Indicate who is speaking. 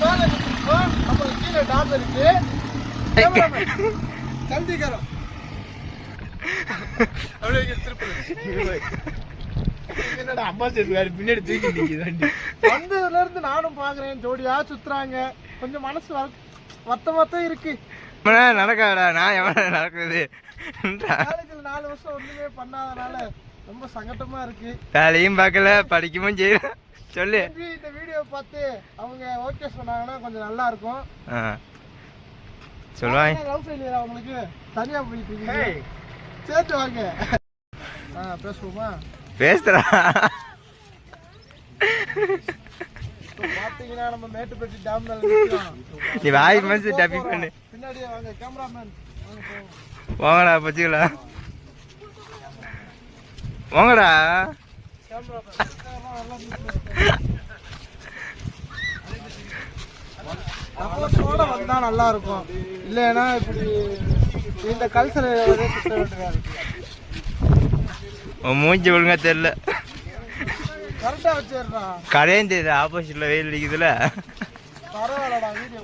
Speaker 1: நம்ம கீழே டாப் இருக்கு சந்திகரம் அப்படியே திருப்பி என்னடா அம்மா சேர்த்து பின்னாடி தூக்கி நிற்குது. வந்ததுல இருந்து நானும் பாக்குறேன் ஜோடியா சுத்துறாங்க. கொஞ்சம் மனசு வருத்தமா இருக்கு.
Speaker 2: நடக்காடா நான் எவன நடக்குது
Speaker 1: 4 வருஷம் ஒண்ணுமே பண்ணாதனால ரொம்ப சங்கட்டமா இருக்கு.
Speaker 2: வேலையும் பார்க்கல படிக்கவும் செய்யல. சொல்லு
Speaker 1: இந்த வீடியோ பார்த்து அவங்க ஓகே சொன்னாங்கன்னா கொஞ்சம் நல்லா இருக்கும்.
Speaker 2: சொல்லுவாங்க
Speaker 1: லவ் ஃபெயிலியர் அவங்களுக்கு தனியா போயிட்டு இருக்கீங்க. சேர்த்து வாங்க பேசுவோமா?
Speaker 2: பேசுறா
Speaker 1: பாத்தீங்கன்னா நம்ம மேட்டுப்பட்டி டேம் மேல நிக்கிறோம்.
Speaker 2: நீ வாய் மனசு டப்பி பண்ணு.
Speaker 1: பின்னாடியே வாங்க கேமராமேன்.
Speaker 2: வாங்கடா பச்சிகளா வாங்கடா. அப்போட வந்தா நல்லா இருக்கும். இல்லைன்னா இப்படி இந்த கல்ச்சர் சுத்த வேண்டியதா இருக்கு. மூஞ்சி ஒழுங்கா தெரியல.
Speaker 1: கரெக்டா வச்சிடுறா.
Speaker 2: கரையும் தெரியல. ஆப்போசிட்ல வெயில் அடிக்குதுல.
Speaker 1: பரவாயில்லடா வீடியோ